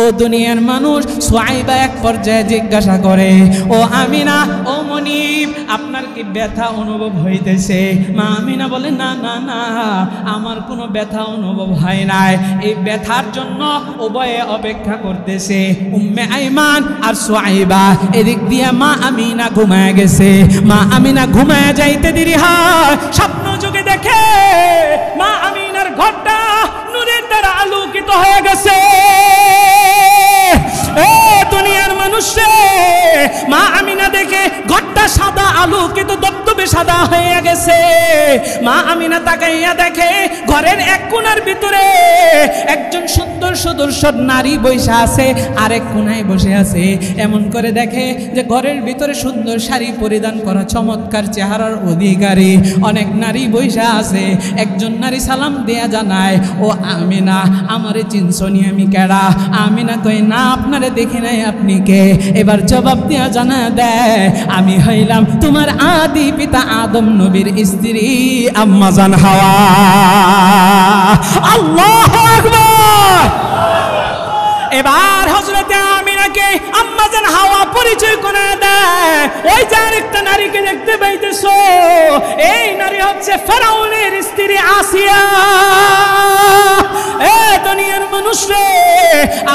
ও দুনিয়ার মানুষ, সুয়াইবা এক পর্যায়ে জিজ্ঞাসা করে, ও আমিনা, ও মনিব, আপনার কি ব্যথা অনুভব হইতেছে? মা আমিনা বলে, না না না, আমার কোনো ব্যথা অনুভব হয় নাই। এই ব্যথার জন্য উভয়ে অপেক্ষা করতেছে, উম্মে আইমান আর সুয়াইবা। এদিক দিয়ে মা আমিনা ঘুমায় গেছে। মা আমিনা ঘুমায় যাইতে দেরি হয়, স্বপ্ন যুগে দেখে মা আমিনার ঘরটা নূরের দ্বারা আলোকিত হয়ে গেছে। দুনিয়ার মানুষে মা আমিনা দেখে ঘরটা সাদা আলোকিত দবদবে সাদা হয়ে গেছে। মা আমিনা তাকাইয়া দেখে ঘরের এক কোণার ভিতরে একজন সুন্দর সুদর্শন নারী বসে আছে, আরেক কোণায় বসে আছে। এমন করে দেখে যে ঘরের ভিতরে সুন্দর শাড়ি পরিধান করা চমৎকার চেহারার অধিকারী অনেক নারী বসে আছে। একজন নারী সালাম দেয়া জানায়, ও আমিনা, আমারে চিনছনি, আমি কেডা? আমিনা কই, না, আপনারে দেখি নাই, আপনি কে? এবার জবাব দেয়া জানা দেয়, আমি হইলাম তোমার আদি পিতা আদম নবীর স্ত্রী আম্মা জান হাওয়া। আল্লাহু আকবার। এবার হযরতে আমিনাকে আম্মা জান হাওয়া পরিচয় করে দেয়। ওই যে আরেকটা নারীকে দেখতে পাইতেছো, এই নারী হচ্ছে ফেরাউনের স্ত্রী আসিয়া। দুনিয়ার মানুষরে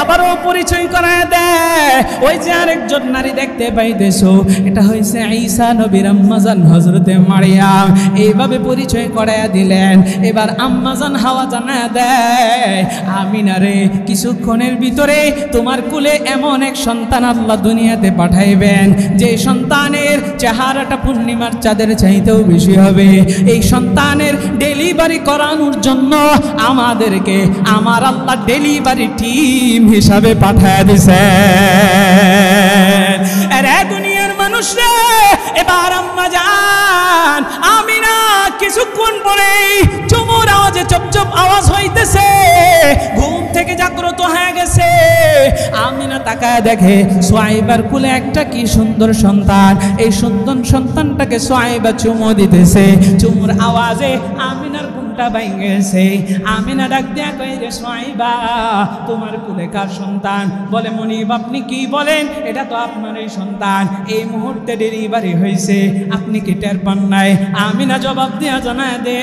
আবারও পরিচয় করায় দেয়। ওই যে আরেকজন নারী দেখতে পাইতেছো, এটা হয়েছে ঈসা নবীর আম্মা জান হযরতে মারিয়াম। এইভাবে পরিচয় করায়া দিলেন। এবার আম্মা জান হাওয়া জানায় দেয়, আমিনা রে, কিছুক্ষণের ভিতরে তোমার কুলে এমন এক সন্তান আল্লাহ দুনিয়াতে পাঠাইবেন, যে সন্তানের চেহারাটা পূর্ণিমার চাঁদের চাইতেও বেশি হবে। এই সন্তানের ডেলিভারি করানোর জন্য আমাদেরকে আমার আল্লাহ ডেলিভারি টিম হিসাবে পাঠায় দিছে। আরে দুনিয়ার মানুষ রে, এবার আম্মা জান আমিনা কিছুক্ষণ পরে চুমুর আওয়াজে চপচপ আওয়াজ হইতেছে, ঘুম থেকে জাগ্রত হয়ে গেছে। আমিনা তাকায় দেখে সুয়াইবার কুলে একটা কি সুন্দর সন্তান। এই সুন্দর সন্তানটাকে সুয়াইবা চুমু দিতেছে। চুমুর আওয়াজে আমিনার ঘুমটা ভেঙে গেছে। আমিনা ডাক দিয়া কই, রে সুয়াইবা, তোমার কুলে কার সন্তান? বলে, মনিব, আপনি কি বলেন? এটা তো আপনার এই সন্তান, এই মুহূর্তে ডেলিভারি হয়েছে, আপনি কি টের পান নাই? আমিনা জবাব দিয়া জানায় দে,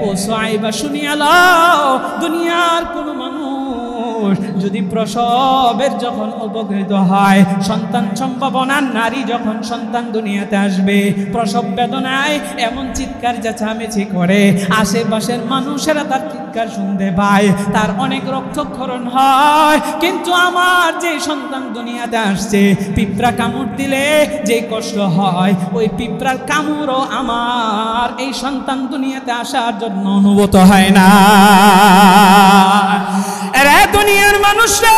ও সুয়াইবা, শুনিয়া লও, দুনিয়ার কোন মানুষ যদি প্রসবের যখন উপকৃত হয়, সন্তান সম্ভাবনার নারী যখন সন্তান দুনিয়াতে আসবে, প্রসব বেদনায় এমন চিৎকার চেঁচামেচি করে, আশেপাশের মানুষেরা তার চিৎকার শুনতে পায়, তার অনেক রক্তক্ষরণ হয়। কিন্তু আমার যে সন্তান দুনিয়াতে আসছে, পিঁপড়া কামড় দিলে যে কষ্ট হয়, ওই পিঁপড়ার কামড়ও আমার এই সন্তান দুনিয়াতে আসার জন্য অনুভূত হয় না। দুনিয়ার মানুষরা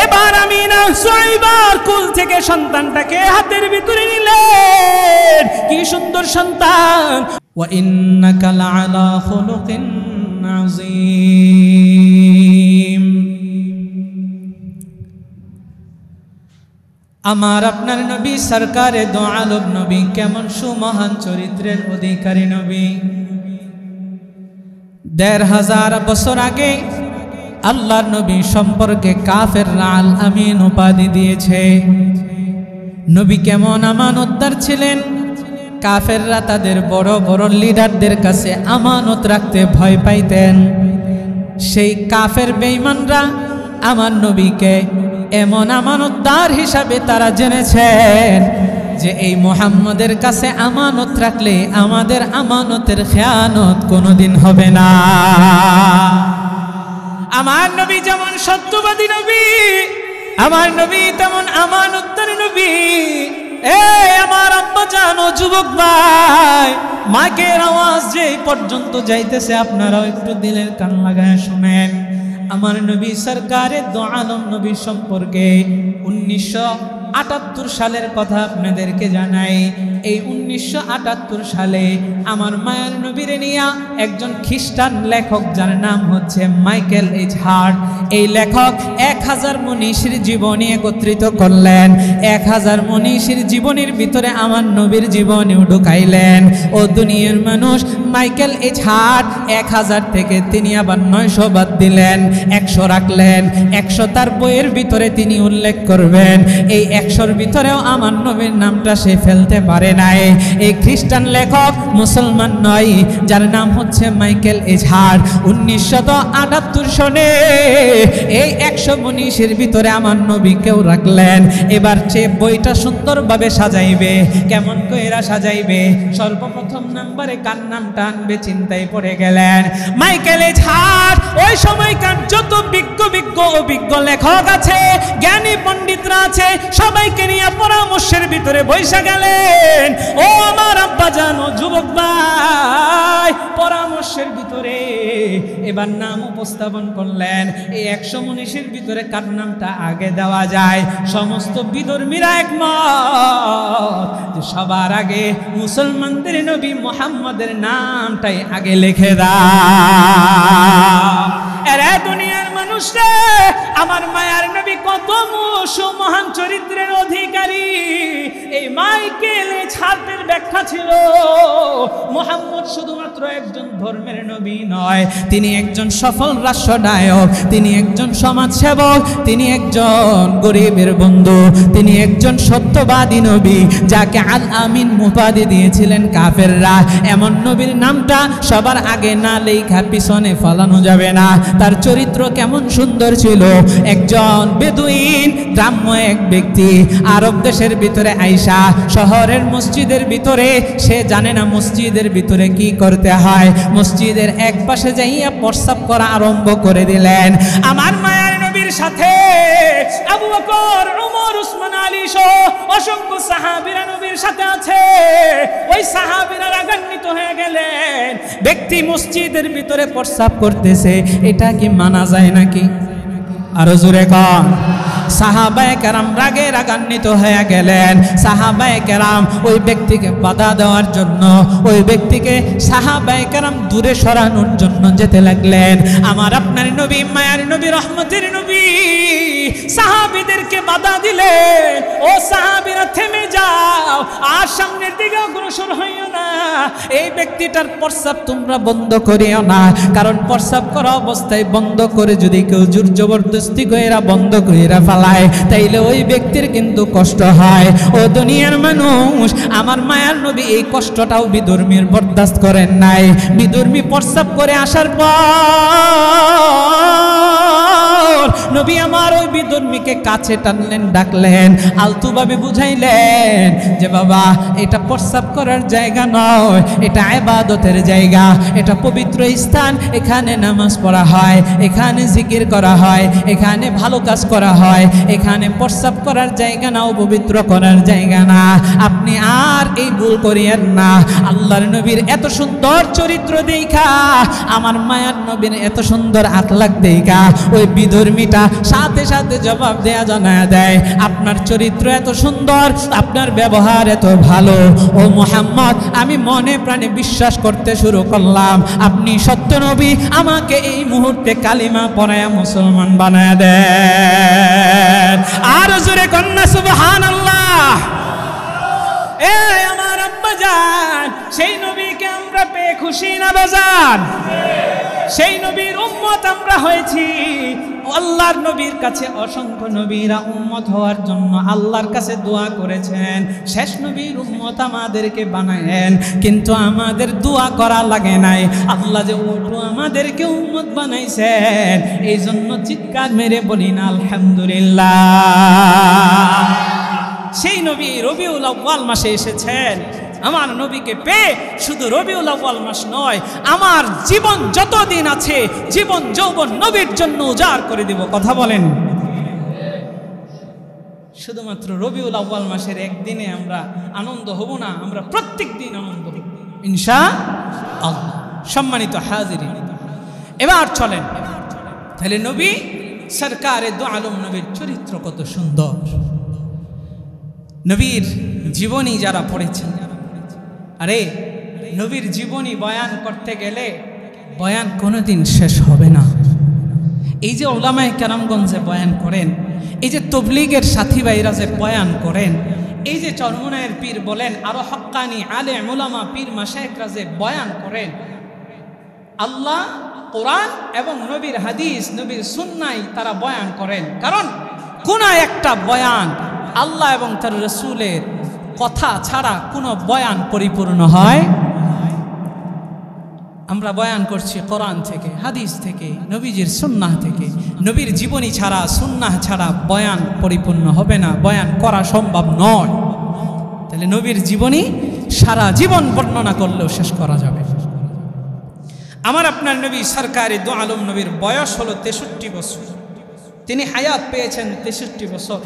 এবার আমিনা সুয়াইবার কুল থেকে সন্তানটাকে হাতের ভিতরে নিলেন। কি সুন্দর সন্তান! ওয়া ইন্নাকা লাআলা খুলুকিন আযীম। আমার আপনার নবী সরকারে দো আলম নবী কেমন সুমহান চরিত্রের অধিকারী নবী। ১৫০০ বছর আগে আল্লাহর নবী সম্পর্কে কাফেররা আল আমিন উপাধি দিয়েছে। নবী কেমন আমানতদার ছিলেন। কাফেররা তাদের বড় বড় লিডারদের কাছে আমানত রাখতে ভয় পাইতেন। সেই কাফের বেঈমানরা আমার নবীকে এমন আমানতদার হিসাবে তারা জেনেছেন যে এই মুহাম্মদের কাছে আমানত রাখলে আমাদের আমানতের খেয়ানত কোনোদিন হবে না। আমার নবী যেমন সত্যবাদী নবী, আমার নবী তেমন আমানতদার নবী। আমার আব্বা জানো, যুবক ভাই, মাকের আওয়াজ যে পর্যন্ত যাইতেছে আপনারাও একটু দিলের কান লাগায় শুনেন। আমার নবী সরকারে দো আলম নবী সম্পর্কে 1978 সালের কথা আপনাদেরকে জানাই। এই 1978 সালে আমার মায়ার নবীরে নিয়া একজন খ্রিস্টান লেখক যার নাম হচ্ছে মাইকেল এইচ হার্ট, এই লেখক 1000 মনীষীর জীবনী একত্রিত করলেন। 1000 মনীষীর জীবনীর ভিতরে আমার নবীর জীবনীও ঢুকাইলেন। ও দুনিয়ার মানুষ, মাইকেল এইচ হার্ট 1000 থেকে তিনি আবার 900 বাদ দিলেন, 100 রাখলেন। 100 তার বইয়ের ভিতরে তিনি উল্লেখ করবেন, এই 100-র ভিতরেও আমার নবীর নামটা সে ফেলতে পারে নাই। এই খ্রিস্টান লেখক মুসলমান নয়, যার নাম হচ্ছে মাইকেল এইচ হার্ট। 1978 সনে এই 100 মনীষীর ভিতরে আমার নবীকেও রাখলেন। এবার সে বইটা সুন্দরভাবে সাজাইবে। কেমন কইরা সাজাইবে? সর্বপ্রথম নাম্বারে কার নামটা আনবে চিন্তায় পড়ে গেলেন। মাইকেল এইচ হার্ট ওই সময়কার যত অভিজ্ঞ লেখক আছে, জ্ঞানী পণ্ডিতরা আছে, সবাইকে নিয়ে পরামর্শের ভিতরে বৈশা গেলেন। ও আমার আব্বা জানো যুবক ভাই, পরামর্শের ভিতরে এবার নাম উপস্থাপন করলেন। এই 100 মনীষীর ভিতরে কার নামটা আগে দেওয়া যায়? সমস্ত বিধর্মীরা একমত যে সবার আগে মুসলমানদের নবী মুহাম্মদের নামটাই আগে লিখে দাও। এরে দুনিয়ার মানুষ রে, আমার মায়ার নবী কত মহান চরিত্রের অধিকারী। এই মাইকেল এইচ হার্টের ব্যাখ্যা ছিল, মুহাম্মদ শুধুমাত্র একজন ধর্মের নবী নয়, তিনি একজন সফল রাষ্ট্রনায়ক, তিনি একজন সমাজসেবক, তিনি একজন গরিবের বন্ধু, তিনি একজন সত্যবাদী নবী, যাকে আল আমিন উপাধি দিয়েছিলেন কাফেররা। এমন নবীর নামটা সবার আগে না লেখা পিছনে ফলানো যাবে না। তার চরিত্র কেমন সুন্দর ছিল। একজন বেদুইন গ্রাম্য এক ব্যক্তি, আরব দেশের ভিতরে আইসা শহরের মসজিদের ভিতরে, সে জানে না মসজিদের ভিতরে কি করতে হয়। মসজিদের এক পাশে যাইয়া প্রস্রাব করা আরম্ভ করে দিলেন। আমার মায়ার নবীর সাথে আবু বকর, ওমর, উসমান, আলী সহ অসংখ্য সাহাবীরা নবীর সাথে আছে। ওই সাহাবীরা রাগান্বিত হয়ে গেলেন। ব্যক্তি মসজিদের ভিতরে প্রস্রাব করতেছে, এটা কি মানা যায় নাকি? আরো জোরে কন। সাহাবায়ে কেরাম রাগে রাগান্বিত হয়ে গেলেন। সাহাবায়ে কেরাম ওই ব্যক্তিকে বাধা দেওয়ার জন্য, ওই ব্যক্তিকে সাহাবায়ে কেরাম দূরে সরানোর জন্য যেতে লাগলেন। আমার আপনার নবী, মায়ার নবী, রহমতের নবী সাহাবীদেরকে বাধা দিলেন। ও সাহাবীরা থেমে যাও, আর সামনের দিকে অগ্রসর হইও না। এই ব্যক্তিটার প্রস্রাব তোমরা বন্ধ করিও না, কারণ প্রস্রাব করা অবস্থায় বন্ধ করে যদি কেউ জোর জবরদস্তি কইরা বন্ধ কইরা ফালায়, তাইলে ওই ব্যক্তির কিন্তু কষ্ট হয়। ও দুনিয়ার মানুষ, আমার মায়ার নবী এই কষ্টটাও বিধর্মীর বরদাস্ত করেন নাই। বিধর্মী প্রস্রাব করে আসার পর নবী আমার ওই বিধর্মীকে কাছে টানলেন, ডাকলেন, আলতুভাবে বুঝাইলেন যে বাবা, এটা প্রস্রাব করার জায়গা নয়, এটা ইবাদতের জায়গা, এটা পবিত্র স্থান। এখানে নামাজ পড়া হয়, এখানে জিকির করা হয়, এখানে ভালো কাজ করা হয়। এখানে প্রস্রাব করার জায়গা না, পবিত্র করার জায়গা না। আপনি আর এই ভুল করিয়েন না। আল্লাহর নবীর এত সুন্দর চরিত্র দেখা, আমার মায়ার নবীর এত সুন্দর আখলাক দেখা, ওই বিধর্মীটা সাথে সাথে জবাব দেয়া জানায় দেয়, আপনার চরিত্র এত সুন্দর, আপনার ব্যবহার এত ভালো, ও মুহাম্মদ, আমি মনে প্রাণে বিশ্বাস করতে শুরু করলাম আপনি সত্য নবী। আমাকে এই মুহূর্তে কালিমা পড়ায়া মুসলমান বানায় দেন। আর জোরে কন্যা সুবহানাল্লাহ। এ আমার আব্বা জান, সেই নবীকে আমরা পেয়ে খুশি না বাজান? সেই নবীর উম্মত আমরা হয়েছি। আল্লাহর নবীর কাছে অসংখ্য নবীরা উম্মত হওয়ার জন্য আল্লাহর কাছে দোয়া করেছেন, শেষ নবীর উম্মত আমাদেরকে বানায়েন। কিন্তু আমাদের দোয়া করা লাগে নাই, আল্লাহ যে উল্টো আমাদেরকে উম্মত বানাইছেন। এই জন্য চিৎকার মেরে বলি না আলহামদুলিল্লাহ। সেই নবী রবিউল আউয়াল মাসে এসেছেন। আমার নবীকে পেয়ে শুধু রবিউল আউয়াল মাস নয়, আমার জীবন যতদিন আছে, জীবন যৌবন নবীর জন্য উজাড় করে দেব। কথা বলেন। শুধুমাত্র রবিউল আউয়াল মাসের একদিনে আমরা আনন্দ হব না, আমরা প্রত্যেক দিন আনন্দ হব ইনশাআল্লাহ। সম্মানিত হাজিরিন, এবার চলেন তাহলে নবী সরকারে দু আলম নবীর চরিত্র কত সুন্দর। নবীর জীবনী যারা পড়েছেন, আরে নবীর জীবনী বয়ান করতে গেলে বয়ান কোনোদিন শেষ হবে না। এই যে উলামায়ে কেরামগঞ্জে বয়ান করেন, এই যে তবলিগের সাথী ভাইরা যে বয়ান করেন, এই যে চরমনায়ের পীর বলেন, আরো হক্কানি আলেম উলামা পীর মাশায়েখরা যে বয়ান করেন, আল্লাহ কোরআন এবং নবীর হাদিস নবীর সুন্নায় তারা বয়ান করেন। কারণ কোন একটা বয়ান আল্লাহ এবং তার রাসূলের কথা ছাড়া কোনো বয়ান পরিপূর্ণ হয়। আমরা বয়ান করছি কোরআন থেকে, হাদিস থেকে, নবীজির সুন্নাহ থেকে। নবীর জীবনী ছাড়া, সুন্নাহ ছাড়া বয়ান পরিপূর্ণ হবে না, বয়ান করা সম্ভব নয়। তাহলে নবীর জীবনী সারা জীবন বর্ণনা করলেও শেষ করা যাবে। আমার আপনার নবী সরকারি দু আলম নবীর বয়স হলো 63 বছর। তিনি হায়াত পেয়েছেন 63 বছর।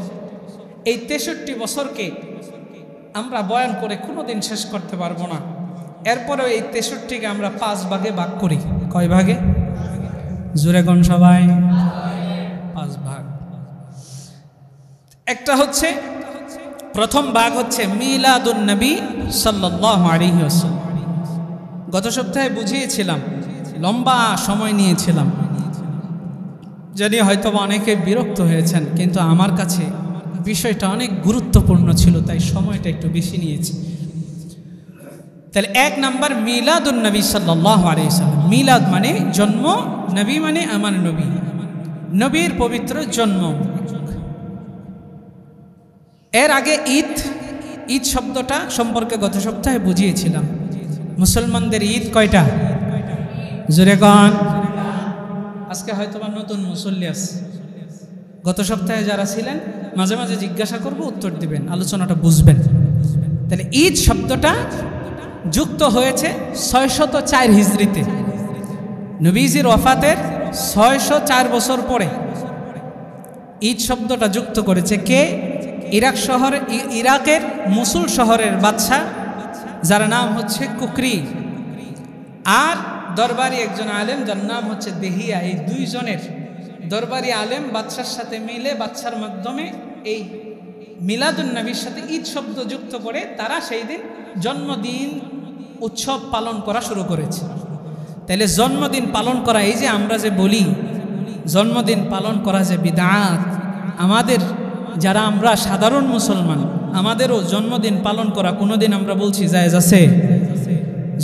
এই 63 বছরকে আমরা বয়ান করে কোনোদিন শেষ করতে পারবো না। এরপরেও এই 63কে আমরা 5 ভাগে ভাগ করি। কয় ভাগে? জোরে কোন সবাই? 5 ভাগ। একটা হচ্ছে, প্রথম ভাগ হচ্ছে মিলাদুন নবী সাল্লাল্লাহু আলাইহি ওয়াসাল্লাম। গত সপ্তাহে বুঝিয়েছিলাম, লম্বা সময় নিয়েছিলাম, জানি হয়তো অনেকে বিরক্ত হয়েছেন, কিন্তু আমার কাছে বিষয়টা অনেক গুরুত্বপূর্ণ ছিল, তাই সময়টা একটু বেশি নিয়েছি। তাহলে 1 নাম্বার মিলাদুন নবী সাল্লাল্লাহু আলাইহি ওয়াসাল্লাম। মিলাদ মানে জন্ম, নবী মানে আমার নবী, নবীর পবিত্র জন্ম। এর আগে ঈদ, ঈদ শব্দটা সম্পর্কে গত সপ্তাহে বুঝিয়েছিলাম। মুসলমানদের ঈদ কয়টা? জোরে গান। আজকে হয়তো বা নতুন মুসল্লি আছে, গত সপ্তাহে যারা ছিলেন মাঝে মাঝে জিজ্ঞাসা করব, উত্তর দিবেন, আলোচনাটা বুঝবেন। তাহলে ঈদ শব্দটা যুক্ত হয়েছে 604 হিজরিতে, নবীজির ওয়াফাতের 604 বছর পরে ঈদ শব্দটা যুক্ত করেছে কে? ইরাকের মুসুল শহরের বাদশা, যার নাম হচ্ছে কুকরি, আর দরবারি একজন আলেম যার নাম হচ্ছে দেহিয়া। এই 2 জনের দরবারি আলেম বাদশার সাথে মিলে, বাদশার মাধ্যমে এই মিলাদুন নবীর সাথে ঈদ শব্দ যুক্ত করে তারা সেই দিন জন্মদিন উৎসব পালন করা শুরু করেছে। তাহলে জন্মদিন পালন করা, এই যে আমরা যে বলি জন্মদিন পালন করা যে বিদআত, আমাদের যারা আমরা সাধারণ মুসলমান, আমাদেরও জন্মদিন পালন করা কোনোদিন আমরা বলছি জায়েজ আছে?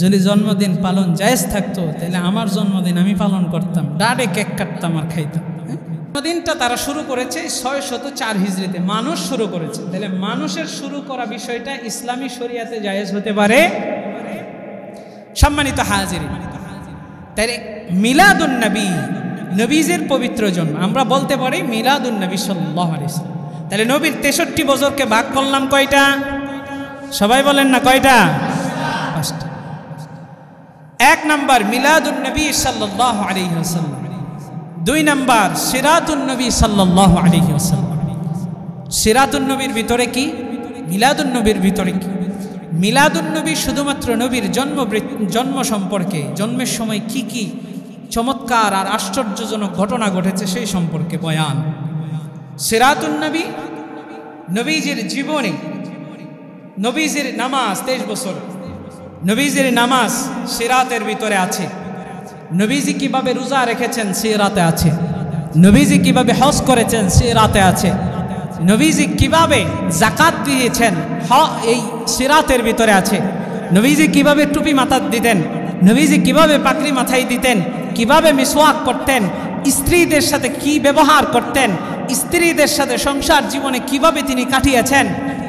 যদি জন্মদিন পালন জায়েজ থাকতো তাহলে আমার জন্মদিন আমি পালন করতাম, ডাডে কেক কাটতাম আর খাইতাম। জন্মদিনটা তারা শুরু করেছে 604 হিজরিতে, মানুষ শুরু করেছে। তাহলে মানুষের শুরু করা বিষয়টা ইসলামী শরিয়াতে জায়েজ হতে পারে। সম্মানিত হাজিরিন, তাহলে মিলাদুন নবী, নবীজির পবিত্র জন্ম, আমরা বলতে পারি মিলাদুন নবী সাল্লাল্লাহু আলাইহি ওয়াসাল্লাম। তাহলে নবীর 63 বছরকে ভাগ করলাম কয়টা? সবাই বলেন না কয়টা? 5টা। 1 নাম্বার মিলাদুন নবী সাল্লাল্লাহু আলাইহি ওয়াসাল্লাম। 2 নাম্বার সিরাতুন নবী সাল্লাল্লাহু আলাইহি ওয়াসাল্লাম। সিরাতুন নবীর ভিতরে কি, মিলাদুন নবীর ভিতরে কি? মিলাদুন নবী শুধুমাত্র নবীর জন্ম সম্পর্কে, জন্মের সময় কি কি চমৎকার আর আশ্চর্যজনক ঘটনা ঘটেছে সেই সম্পর্কে বয়ান। সিরাতুন নবী, নবীজির জীবনী, নবীজির নামাজ 23 বছর, নবীজির নামাজ সিরাতের ভিতরে আছে। নবীজি কিভাবে রোজা রেখেছেন সিরাতে আছে। নবীজি কিভাবে হজ করেছেন সিরাতে আছে। নবীজি কিভাবে যাকাত দিয়েছেন এই সিরাতের ভিতরে আছে। নবীজি কিভাবে টুপি মাথায় দিতেন, নবীজি কিভাবে পাগড়ি মাথায় দিতেন, কিভাবে মিসওয়াক করতেন, স্ত্রীদের সাথে কি ব্যবহার করতেন, স্ত্রীদের সাথে সংসার জীবনে কিভাবে তিনি কাটিয়েছেন,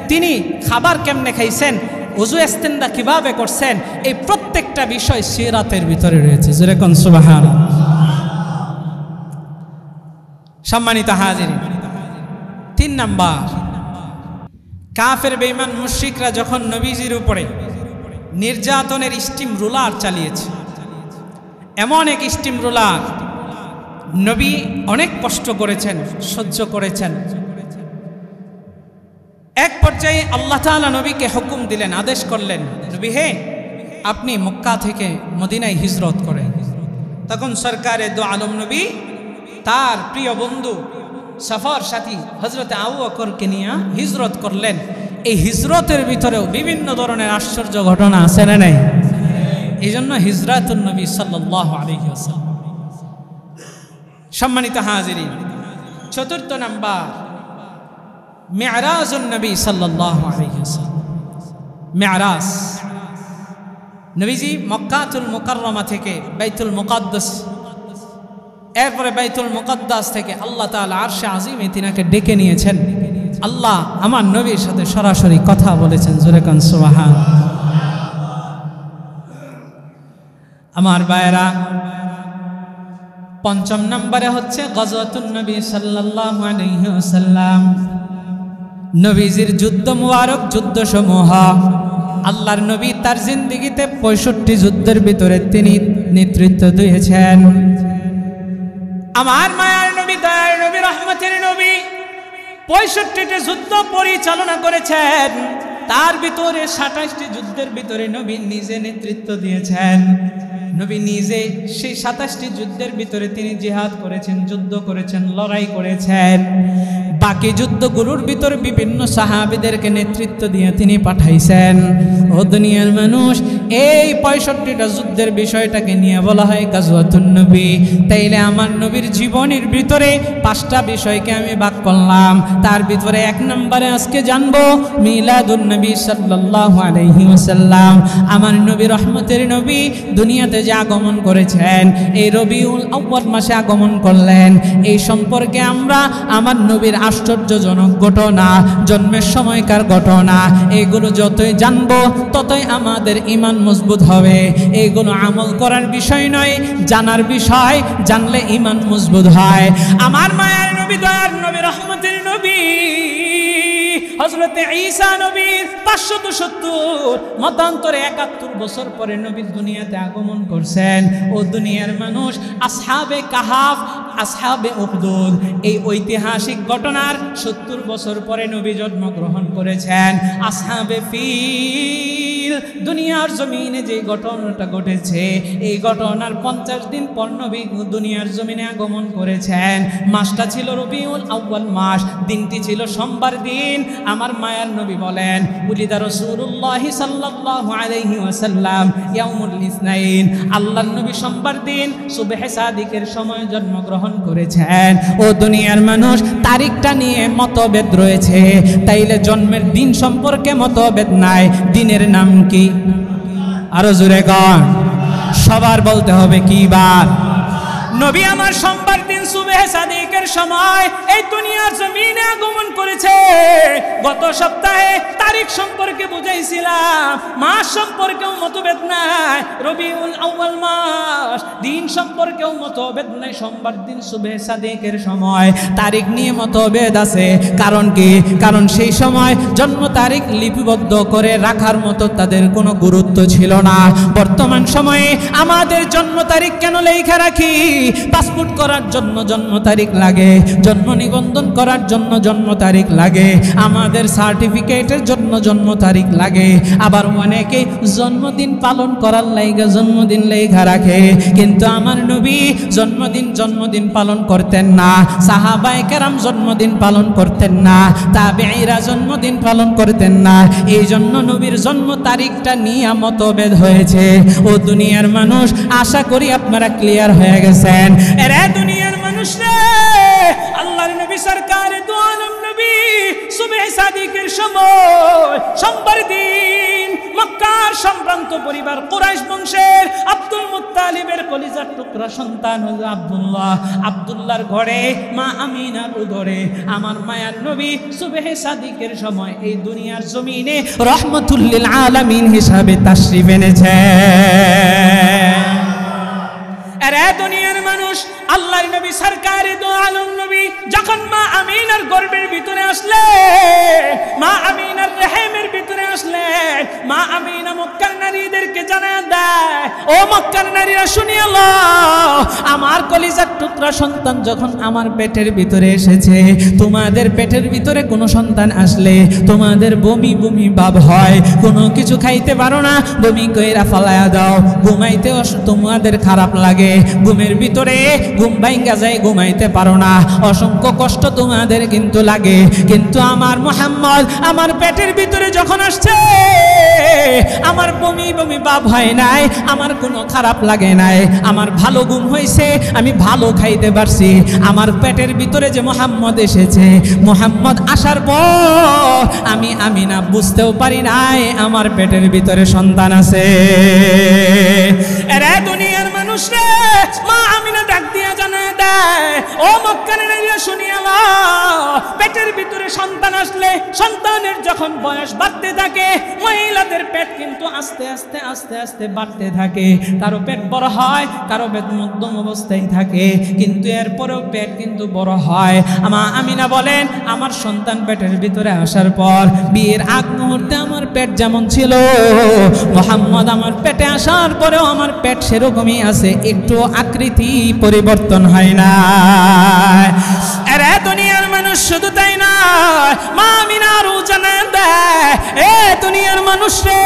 তিনি খাবার কেমনে খাইছেন, ওযু ইস্তেনজা কিভাবে করছেন, এই প্রত্যেকটা বিষয় সিরাতের ভিতরে রয়েছে। যেরকম সুবহানাল্লাহ। সম্মানিত হাজিরিন, 3 নাম্বার, কাফের বেঈমান মুশরিকরা যখন নবীজির উপরে নির্যাতনের স্টিম রোলার চালিয়েছে, এমন এক স্টিম রোলার, নবী অনেক কষ্ট করেছেন, সহ্য করেছেন। এক পর্যায়ে আল্লাহ তাআলা নবীকে হুকুম দিলেন, আদেশ করলেন, নবী হে, আপনি মক্কা থেকে মদিনায় হিজরত করেন। তখন সরকারে দু আলম নবী তার প্রিয় বন্ধু সফর সাথী হযরত আবু বকরকে নিয়ে হিজরত করলেন। এই হিজরতের ভিতরেও বিভিন্ন ধরনের আশ্চর্য ঘটনা আছে না নাই? এই জন্য হিজরাতুন নবী সাল্লাল্লাহু আলাইহি ওয়াসাল্লাম। সম্মানিত হাজিরিন, চতুর্থ নাম্বার মি'রাজুন নবী সাল্লাল্লাহু আলাইহি ওয়াসাল্লাম। মি'রাজ, নবীজি মক্কাতুল মুকাররমা থেকে বাইতুল মুকাদ্দাস, এরপরে বাইতুল মুকাদ্দাস থেকে আল্লাহ তাআলা আরশে আজিমে তিনাকে ডেকে নিয়েছেন। আল্লাহ আমার নবীর সাথে সরাসরি কথা বলেছেন। জোরে কান সুবহানাল্লাহ। আমার ভাইরা, পঞ্চম নম্বরে হচ্ছে গজওয়াতুন নবী সাল্লাল্লাহু আলাইহি ওয়াসাল্লাম। নবীজির যুদ্ধ মুবারক, যুদ্ধ সমূহ আল্লাহর নবী তার জিন্দেগিতে 65 যুদ্ধের ভিতরে তিনি নেতৃত্ব দিয়েছেন। আমার মায়ার নবী, দয়ার নবী, রহমতের নবী 65টি যুদ্ধ পরিচালনা করেছেন। তার ভিতরে 27টি যুদ্ধের ভিতরে নবী নিজে নেতৃত্ব দিয়েছেন। নবী নিজে সেই 27টি যুদ্ধের ভিতরে তিনি জিহাদ করেছেন, যুদ্ধ করেছেন, লড়াই করেছেন। বাকি যুদ্ধগুলোর ভিতরে বিভিন্ন সাহাবীদেরকে নেতৃত্ব দিয়ে তিনি পাঠাইছেন। ও দুনিয়ার মানুষ, এই 65টা যুদ্ধের বিষয়টাকে নিয়ে বলা হয় গাজওয়াতুন নবী। তাইলে আমার নবীর জীবনের ভিতরে 5টা বিষয়কে আমি ভাগ করলাম। তার ভিতরে 1 নম্বরে আজকে জানবো মিলাদুন নবী সাল্লাল্লাহু আলাইহি ওয়াসাল্লাম। আমার নবী রহমতের নবী দুনিয়াতে যে আগমন করেছেন, এই রবিউল আউয়াল মাসে আগমন করলেন। এই সম্পর্কে আমরা আমার নবীর আশ্চর্যজনক ঘটনা, জন্মের সময়কার ঘটনা, এগুলো যতই জানবো ততই আমাদের ঈমান মজবুত হবে। এগুলো আমল করার বিষয় নয়, জানার বিষয়। জানলে ঈমান মজবুত হয়। আমার মায়ার নবী, দয়ার নবী, রহমতের নবী হযরতে ঈসা নবীর 570 মতান্তরে 71 বছর পরে নবী দুনিয়াতে আগমন করছেন। ও দুনিয়ার মানুষ, আসহাবে কাহাফ, আসহাবে উখদুদ, এই ঐতিহাসিক ঘটনার 70 বছর পরে নবী জন্মগ্রহণ করেছেন। আসহাবে ফিল, দুনিয়ার জমিনে যে ঘটনাটা ঘটেছে, এই ঘটনার 50 দিন পর নবী দুনিয়ার জমিনে আগমন করেছেন। মাসটা ছিল রবিউল আউয়াল মাস, দিনটি ছিল সোমবার দিন। আমার মায়ার নবী বলেন, উলিদা রাসূলুল্লাহ সাল্লাল্লাহু আলাইহি ওয়াসাল্লাম ইয়াউমুল ইসনাইন, আল্লাহর নবী সোমবার দিন সুবহে সাদিকের সময় জন্মগ্রহণ করেছেন। ও দুনিয়ার মানুষ, তারিখটা নিয়ে মতভেদ রয়েছে। তাইলে জন্মের দিন সম্পর্কে মতভেদ নাই। দিনের নাম কি? আরো জোরে কন। সবার বলতে হবে কি বার? নবী আমার সোমবার দিন সুবহে সাদিকের সময় এই দুনিয়ার জমিনে আগমন করেছে। গত সপ্তাহে তারিখ সম্পর্কে বুঝাইছিলাম, মাস সম্পর্কেও মতভেদ নাই। রবিউল আউয়াল মাস, দিন সম্পর্কেও মতভেদ নাই। সোমবার দিন সুবহে সাদিকের সময়, তারিখ নিয়ে মতভেদ আছে। কারণ কি? কারণ সেই সময় জন্ম তারিখ লিপিবদ্ধ করে রাখার মতো তাদের কোনো গুরুত্ব ছিল না। বর্তমান সময়ে আমাদের জন্ম তারিখ কেন লেখা রাখি? পাসপোর্ট করার জন্য জন্ম তারিখ লাগে, জন্ম নিবন্ধন করার জন্য জন্ম তারিখ লাগে, আমাদের সার্টিফিকেটের জন্য জন্ম তারিখ লাগে। আবার অনেকে জন্মদিন পালন করার লাইগা জন্মদিন লেখা রাখে। কিন্তু আমার নবী জন্মদিন পালন করতেন না। সাহাবায়ে কেরাম জন্মদিন পালন করতেন না। তাবেঈরা জন্মদিন পালন করতেন না। এই জন্য নবীর জন্ম তারিখটা নিয়ে মতভেদ হয়েছে। ও দুনিয়ার মানুষ, আশা করি আপনারা ক্লিয়ার হয়ে গেছেন। এরে দুনিয়ার মানুষ রে, আল্লাহর নবী সরকারে দু আলম নবী সুবহে সাদিকের সময় সোমবার দিন মক্কার সম্ভ্রান্ত পরিবার কুরাইশ বংশের আব্দুল মুত্তালিবের কলিজার টুকরা সন্তান হলো আব্দুল্লাহ, আব্দুল্লাহর ঘরে মা আমিনার উদরে আমার মায়ার নবী সুবহে সাদিকের সময় এই দুনিয়ার জমিনে রহমাতুল লিল আলামিন হিসাবে তাশরিফ এনেছেন। এরে দুনিয়ার মানুষ, আল্লাহর নবী সরকারে দু আলম নবী যখন মা আমিনার গর্ভের ভিতরে আসলেন, মা আমিনার রহমের ভিতরে আসলেন, মা আমিনা মক্কার নারীদেরকে জানায় দেয়, ও মক্কার নারীরা শুনিয়ে লও, আমার কলিজার টুকরা সন্তান যখন আমার পেটের ভিতরে এসেছে, তোমাদের পেটের ভিতরে কোনো সন্তান আসলে তোমাদের বমি বমি ভাব হয়, কোনো কিছু খাইতে পারো না, বমি কইরা ফালায়া দাও, ঘুমাইতেও তোমাদের খারাপ লাগে, ঘুমের ভিতরে ঘুম ভাঙ্গা যায়, ঘুমাইতে পারো না, অসংখ্য কষ্ট তোমাদের কিন্তু লাগে। কিন্তু আমার মুহাম্মদ আমার পেটের ভিতরে যখন আসছে, আমার বমি বমি ভাব হয় নাই, আমার কোনো খারাপ লাগে নাই, আমার ভালো ঘুম হয়েছে, আমি ভালো খাইতে পারছি। আমার পেটের ভিতরে যে মুহাম্মদ এসেছে, মুহাম্মদ আসার পর আমি আমিনা বুঝতেও পারি নাই আমার পেটের ভিতরে সন্তান আছে। এরে দুনিয়ার মানুষ রে, মা আমিনা ডাক দিয়া জানায় দেয়, ও মক্কার নারীরা শুনিয়া নাও, পেটের ভিতরে সন্তান আসলে সন্তানের যখন বয়স বাড়তে থাকে, মহিলাদের পেট কিন্তু আস্তে আস্তে আস্তে আস্তে বাড়তে থাকে, কারো পেট বড় হয়, কারো পেট মধ্যম অবস্থায় থাকে, কিন্তু এরপরেও পেট কিন্তু বড় হয়। মা আমিনা বলেন, আমার সন্তান পেটের ভিতরে আসার পর বিয়ের আগ মুহূর্তে আমার পেট যেমন ছিল, মুহাম্মদ আমার পেটে আসার পরেও আমার পেট সেরকমই আছে, একটু আকৃতি পরিবর্তন হয় না। এরে দুনিয়ার মানুষ, শুধু তাই না, মা আমিনা আরো জানায় দেয়, এ দুনিয়ার মানুষ রে,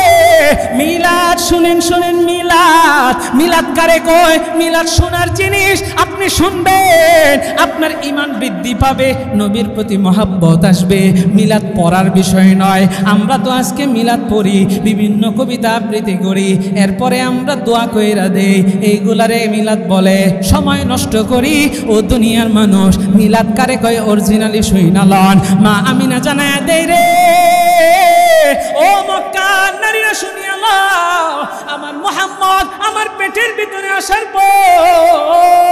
মিলাদ শুনেন শুনেন, মিলাদ, মিলাদ কারে কয়? মিলাদ শোনার জিনিস, আপনি শুনবেন, আপনার ঈমান বৃদ্ধি পাবে, নবীর প্রতি মহব্বত আসবে। মিলাদ পড়ার বিষয় নয়, আমরা তো আজকে মিলাদ পড়ি, বিভিন্ন কবিতা আবৃত্তি করি, এরপরে আমরা দোয়া কইরা দেই, এইগুলারে মিলাদ বলে, সময় নষ্ট করি। ও দুনিয়ার মানুষ, মিলাদ কারে কয় অরিজিনালি শুইনা লন। মা আমিনা জানায় দেয় রে, ও মক্কার নারীরা শুনিয়া লও, আমার মুহাম্মদ আমার পেটের ভিতরে আসার পর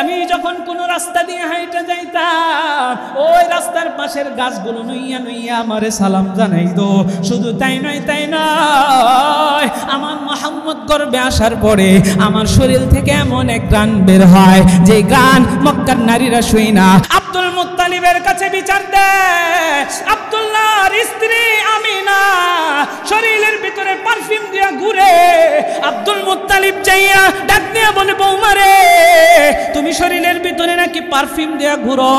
আমি যখন কোন রাস্তা দিয়ে হাইটা যাইতাম, ওই রাস্তার পাশের গাছগুলো নুইয়া নুইয়া আমারে সালাম জানাইতো। শুধু তাই নয়, তাই নয়, আমার মুহাম্মদ গর্ভে আসার পরে আমার শরীর থেকে এমন এক গান বের হয়, যে গান মক্কার নারীরা শুই না। আব্দুল মুত্তালিবের কাছে বিচার দেয়, আব্দুল্লাহর স্ত্রী আমিনা শরীরের ভিতরে পারফিউম দিয়া ঘুরে। আব্দুল মুত্তালিব যাইয়া ডাক দিয়া বলে, বৌমারে তুমি শরীরের ভিতরে নাকি পারফিউম দিয়া ঘুরো?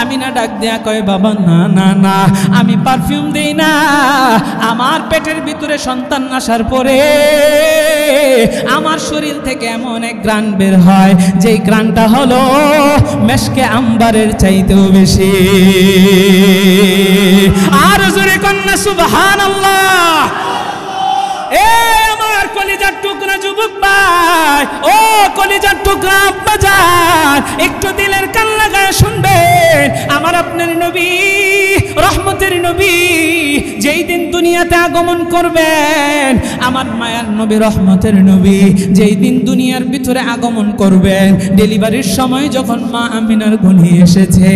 আমিনা ডাক দিয়া কয়, বাবা না না না, আমি পারফিউম দেই না, আমার পেটের ভিতরে সন্তান আসার পরে আমার শরীর থেকে এমন এক গ্রান বের হয়, যেই গ্রানটা হলো মেশকে আম্বারের চাইতেও বেশি। আর জোরে কন্যা সুবহানাল্লাহ। এ আমার কলিজার টুকরা যুবক ভাই, ও কলিজার টুকরা আব্বা জান, একটু দিলের কান লাগায় শুনবেন, আমার আপনার নবী, রহমতের নবী, যেই দিন দুনিয়াতে আগমন করবেন, আমার মায়ার নবী, রহমতের নবী, যেই দিন দুনিয়ার ভিতরে আগমন করবেন, ডেলিভারির সময় যখন মা আমিনার গনি এসেছে,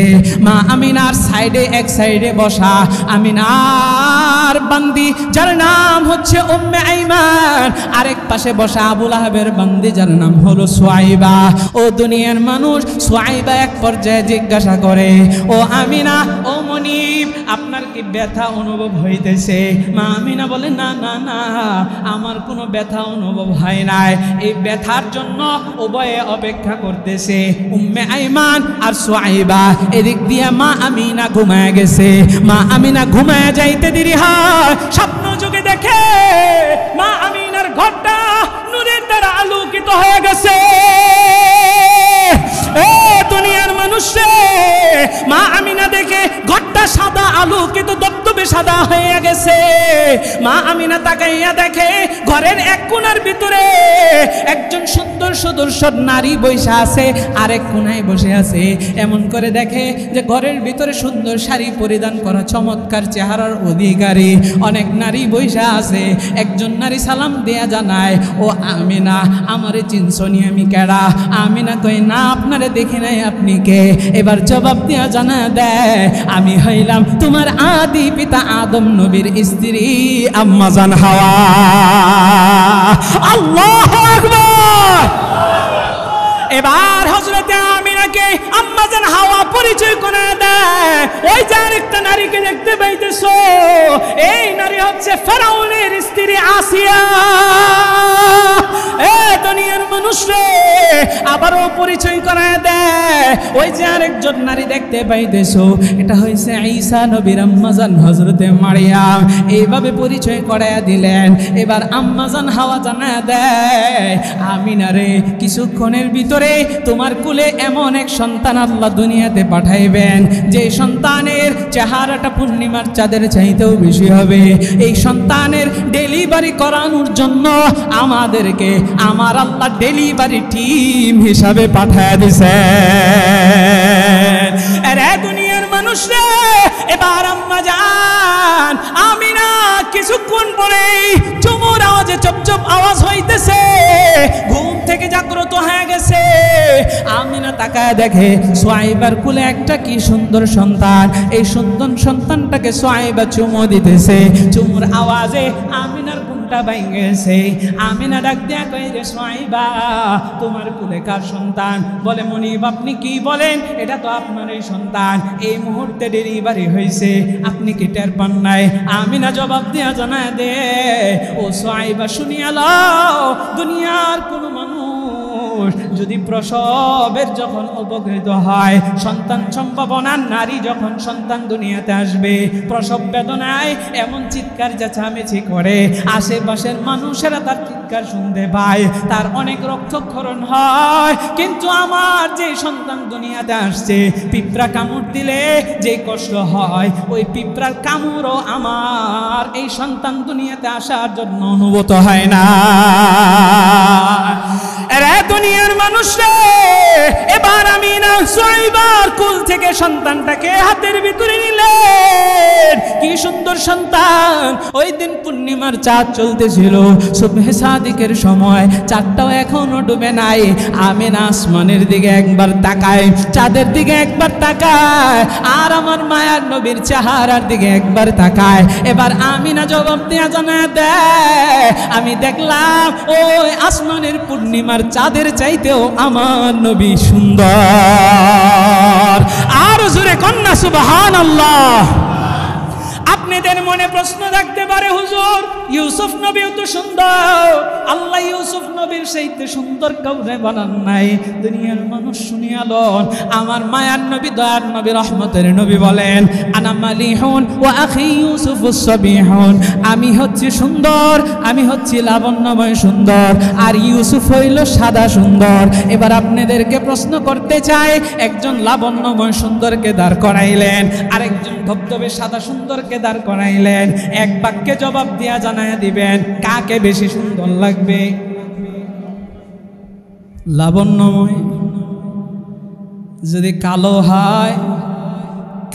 মা আমিনার সাইডে, এক সাইডে বসা আমিনার বান্দি, যার নাম হচ্ছে উম্মে আইমান, আরেক পাশে বসা আবু লাহাবের বান্দি, যার নাম হলো সুয়াইবা। ও দুনিয়ার মানুষ, সুয়াইবা এক পর্যায়ে জিজ্ঞাসা করে, ও আমিনা, ও মনিব, আপনার কি ব্যথা অনুভব হইতেছে? মা আমিনা বলে, না না না, আমার কোনো ব্যথা অনুভব হয় নাই। এই ব্যথার জন্য উভয়ে অপেক্ষা করতেছে, উম্মে আইমান আর সুয়াইবা। এদিক দিয়ে মা আমিনা ঘুমায় গেছে। মা আমিনা ঘুমায় যাইতে দেরি হয়, স্বপ্ন যুগে দেখে মা আমিনার ঘরটা নূরের দ্বারা আলোকিত হয়ে গেছে। দুনিয়ার মানুষ, মা আমিনা দেখে ঘরটা সাদা আলোকিত, দবদবে সাদা হয়ে গেছে। মা আমিনা তাকাইয়া দেখে ঘরের এক কোণার ভিতরে একজন সুন্দর সুদর্শন নারী বসে আছে, আরেক কোণায় বসে আছে। এমন করে দেখে যে ঘরের ভিতরে সুন্দর শাড়ি পরিধান করা চমৎকার চেহারার অধিকারী অনেক নারী বসে আছে। একজন নারী সালাম দেয়া জানায়, ও আমিনা, আমারে চিনছনি, আমি কেডা? আমিনা কই, না, আপনারে দেখি নাই, আপনি কে? এবার জবাব দেয়া জানা দেয়, আমি হইলাম তোমার আদি পিতা আদম নবীর স্ত্রী আম্মা জান হাওয়া। আল্লাহু আকবার। এবার হযরতে আমিনাকে আম্মা জান হাওয়া পরিচয় করে দেয়, ওই যার আরেকটা নারীকে দেখতে পাইতেছো, এই নারী হচ্ছে ফেরাউনের স্ত্রী আসিয়া। দুনিয়ার মানুষরে আবারও পরিচয় করায় দেয়, ওই যে আরেকজন নারী দেখতে পাইতেছো, এটা হয়েছে ঈসা নবীর আম্মাজান হযরতে মারিয়াম। এইভাবে পরিচয় করায়া দিলেন। এবার আম্মাজান হাওয়া জানায় দেয়, আমিনা রে, কিছুক্ষণের ভিতরে তোমার কুলে এমন এক সন্তান আল্লাহ দুনিয়াতে পাঠাইবেন, যে সন্তানের চেহারাটা পূর্ণিমার চাঁদের চাইতেও বেশি হবে। এই সন্তানের ডেলিভারি করানোর জন্য আমাদেরকে আমার আল্লাহ ডেলিভারি টিম হিসাবে পাঠায় দিছে। আরে দুনিয়ার মানুষ রে, এবার আম্মা জান আমিনা কিছুক্ষণ পরে চুমুর আওয়াজে চপচপ আওয়াজ হইতেছে, ঘুম থেকে জাগ্রত হয়ে গেছে। আমিনা তাকায় দেখে সুয়াইবার কুলে একটা কি সুন্দর সন্তান। এই সুন্দর সন্তানটাকে সুয়াইবা চুমু দিতেছে। চুমুর আওয়াজে আমিনার ঘুমটা ভেঙে গেছে। আমিনা ডাক দিয়া কই, রে সুয়াইবা, তোমার কুলে কার সন্তান? বলে, মনিব আপনি কি বলেন? এটা তো আপনার এই সন্তান, এই মুহূর্তে ডেলিভারি হয়েছে, আপনি কি টের পান নাই? আমিনা জবাব দিয়া জানায় দে, ও সুয়াইবা শুনিয়া লও, দুনিয়ার কোন মানুষ যদি প্রসবের যখন উপকৃত হয়, সন্তান সম্ভাবনার নারী যখন সন্তান দুনিয়াতে আসবে, প্রসব বেদনায় এমন চিৎকার চেঁচামেচি করে, আশেপাশের মানুষেরা তার চিৎকার শুনতে পায়, তার অনেক রক্তক্ষরণ হয়। কিন্তু আমার যে সন্তান দুনিয়াতে আসছে, পিঁপড়া কামড় দিলে যে কষ্ট হয়, ওই পিঁপড়ার কামড়ও আমার এই সন্তান দুনিয়াতে আসার জন্য অনুভূত হয় না। দুনিয়ার মানুষ রে, এবার আমিনা সুয়াইবার কুল থেকে সন্তানটাকে হাতের ভিতরে নিলেন। কি সুন্দর সন্তান! ওই দিন পূর্ণিমার চাঁদ চলতেছিল, সুবহে সাদিকের সময়, চাঁদটাও এখনো ডুবে নাই। আমিনা আসমানের দিকে একবার তাকায়, চাঁদের দিকে একবার তাকায়, আর আমার মায়ার নবীর চেহারার দিকে একবার তাকায়। এবার আমিনা জবাব দিয়া জানায় দেয়, আমি দেখলাম ওই আসমানের পূর্ণিমার চাঁদের চাইতেও আমার নবী সুন্দর। আর জোরে কন্যা সুবহানাল্লাহ। আপনাদের মনে প্রশ্ন থাকতে পারে, হুজুর ইউসুফ নবীও তো সুন্দর, আল্লাহ ইউসুফ নবীর চাইতে সুন্দর কাউরে বানান নাই। দুনিয়ার মানুষ শুনিয়া লন, আমার মায়ার নবী, দয়ার নবী, রহমতের নবী বলেন, আনা মালিহুন ওয়া আখি ইউসুফুস সাবিহুন, আমি হচ্ছি সুন্দর, আমি হচ্ছি লাবণ্যময় সুন্দর, আর ইউসুফ হইল সাদা সুন্দর। এবার আপনাদেরকে প্রশ্ন করতে চাই, একজন লাবণ্যময় সুন্দরকে দাঁড় করাইলেন, আরেকজন ধবধবে সাদা সুন্দরকে দাঁড় করাইলেন, এক বাক্যে জবাব দিয়া জানায় দিবেন কাকে বেশি সুন্দর লাগবে? লাবণ্যময় যদি কালো হয়,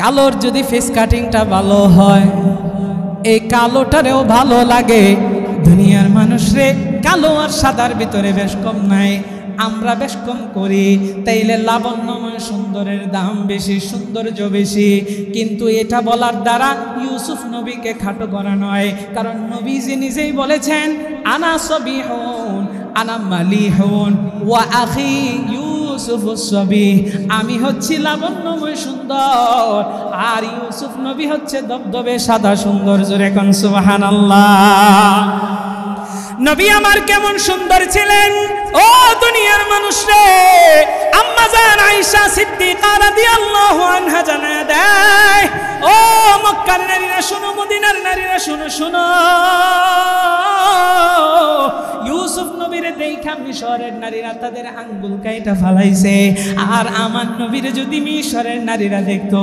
কালোর যদি ফেস কাটিংটা ভালো হয়, এই কালোটারেও ভালো লাগে। দুনিয়ার মানুষরে কালো আর সাদার ভিতরে বেশ কম নাই, আমরা বেশ কম করি। তাইলে লাবণ্যময় সুন্দরের দাম বেশি, সৌন্দর্য বেশি। কিন্তু এটা বলার দ্বারা ইউসুফ নবীকে খাটো করা নয়, কারণ নবীজি নিজেই বলেছেন, আনা সাবিহুন আনা মালিহুন ওয়া আখি ইউসুফুস সাবিহ, আমি হচ্ছি লাবণ্যময় সুন্দর, আর ইউসুফ নবী হচ্ছে দবদবে সাদা সুন্দর। জোরে কোন সুবহানাল্লাহ। নবী আমার কেমন সুন্দর ছিলেন ও দুনিয়ার মানুষ রে! আম্মা জান আয়েশা সিদ্দিকা রাদিয়াল্লাহু আনহা জানায় দেয়, ও মক্কার নারীরা শোনো, মদিনার নারীরা শোনো, শোনো, ইউসুফ নবীরে দেখা মিশরের নারীরা তাদের আঙ্গুল কাইটা ফালাইছে, আর আমার নবীরে যদি মিশরের নারীরা দেখতো,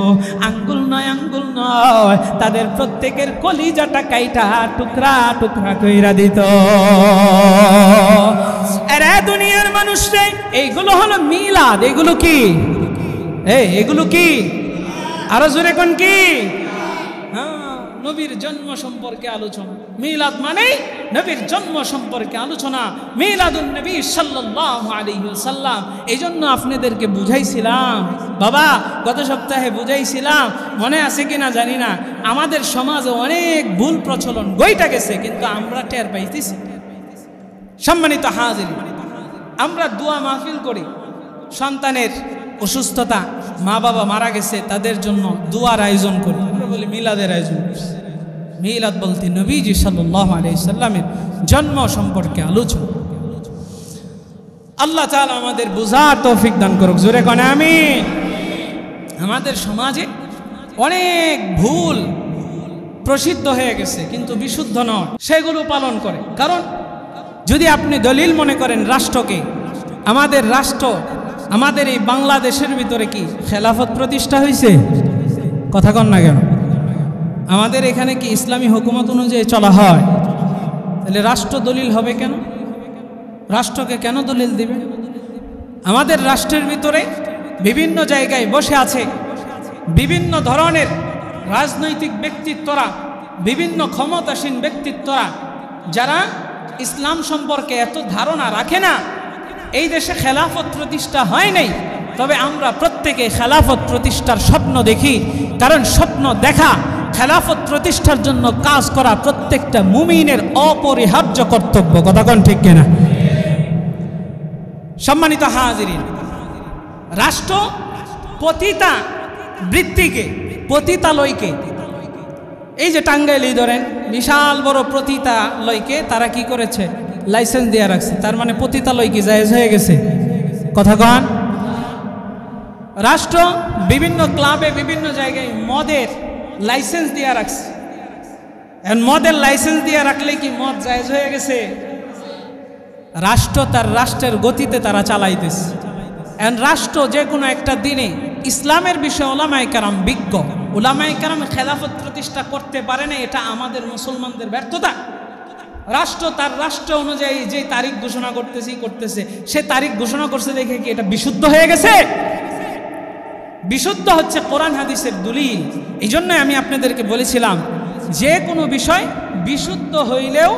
আঙ্গুল নয়, আঙ্গুল নয়, তাদের প্রত্যেকের কলিজাটা কাইটা টুকরা টুকরা কইরা দিত। আরে দুনিয়ার মানুষরে, এইগুলো হলো মিলাদ। এগুলো কি? এগুলো কি? আরো জোরে কোন কি? নবীর জন্ম সম্পর্কে আলোচনা। মিলাদ মানে নবীর জন্ম সম্পর্কে আলোচনা। মিলাদুন নবী সাল্লাল্লাহু আলাইহি ওয়াসাল্লাম। এইজন্য আপনাদেরকে বুঝাইছিলাম বাবা, গত সপ্তাহে বুঝাইছিলাম, মনে আছে কিনা জানি না, আমাদের সমাজে অনেক ভুল প্রচলন গইটা গেছে, কিন্তু আমরা টের পাইতেছি। সম্মানিত হাজির, আমরা দোয়া মাহফিল করি, সন্তানের অসুস্থতা, মা বাবা মারা গেছে, তাদের জন্য দোয়ার আয়োজন করি। বলে মিলাদের আয়োজন করছে। মিলাদ বলতে নবীজি সাল্লাল্লাহু আলাইহি সাল্লামের জন্ম সম্পর্কে আলোচনা। আল্লাহ তাআলা আমাদের বুঝার তৌফিক দান করুক, জোরে কোন আমিন। আমাদের সমাজে অনেক ভুল প্রসিদ্ধ হয়ে গেছে কিন্তু বিশুদ্ধ নয়, সেগুলো পালন করে। কারণ যদি আপনি দলিল মনে করেন রাষ্ট্রকে, আমাদের রাষ্ট্র, আমাদের এই বাংলাদেশের ভিতরে কি খেলাফত প্রতিষ্ঠা হয়েছে? কথা কন না কেন? আমাদের এখানে কি ইসলামী হুকুমত অনুযায়ী চলা হয়? তাহলে রাষ্ট্র দলিল হবে কেন? রাষ্ট্রকে কেন দলিল দিবে? আমাদের রাষ্ট্রের ভিতরে বিভিন্ন জায়গায় বসে আছে বিভিন্ন ধরনের রাজনৈতিক ব্যক্তিত্বরা, বিভিন্ন ক্ষমতাসীন ব্যক্তিত্বরা, যারা ইসলাম সম্পর্কে এত ধারণা রাখে না। এই দেশে খেলাফত প্রতিষ্ঠা হয় নাই, তবে আমরা প্রত্যেকে খেলাফত প্রতিষ্ঠার স্বপ্ন দেখি। কারণ স্বপ্ন দেখা, খেলাফত প্রতিষ্ঠার জন্য কাজ করা প্রত্যেকটা মুমিনের অপরিহার্য কর্তব্য। কথা কোন ঠিক কিনা? সম্মানিত হাজিরিন, রাষ্ট্র পতিতা বৃত্তিকে, পতিতালয়কে, এই যে টাঙ্গাইলেই ধরেন বিশাল বড় পতিতালয়কে তারা কি করেছে? লাইসেন্স দিয়ে রাখছে। তার মানে পতিতালয় কি জায়েজ হয়ে গেছে? কথা কন। রাষ্ট্র বিভিন্ন ক্লাবে বিভিন্ন জায়গায় মদের লাইসেন্স দিয়ে রাখছে। এখন মদের লাইসেন্স দিয়ে রাখলে কি মদ জায়েজ হয়ে গেছে? রাষ্ট্র তার রাষ্ট্রের গতিতে তারা চালাইতেছে। এখন রাষ্ট্র যে কোনো একটা দিনে ইসলামের বিষয়ে উলামায়ে কেরাম বিজ্ঞ, উলামায়ে কেরাম খেলাফত প্রতিষ্ঠা করতে পারে না, এটা আমাদের মুসলমানদের ব্যর্থতা। রাষ্ট্র তার রাষ্ট্র অনুযায়ী যে তারিখ ঘোষণা করতেছে, সে তারিখ ঘোষণা করছে দেখে কি এটা বিশুদ্ধ হয়ে গেছে? বিশুদ্ধ হচ্ছে কোরআন হাদিসের দলিল। এই জন্য আমি আপনাদেরকে বলেছিলাম যে কোনো বিষয় বিশুদ্ধ হইলেও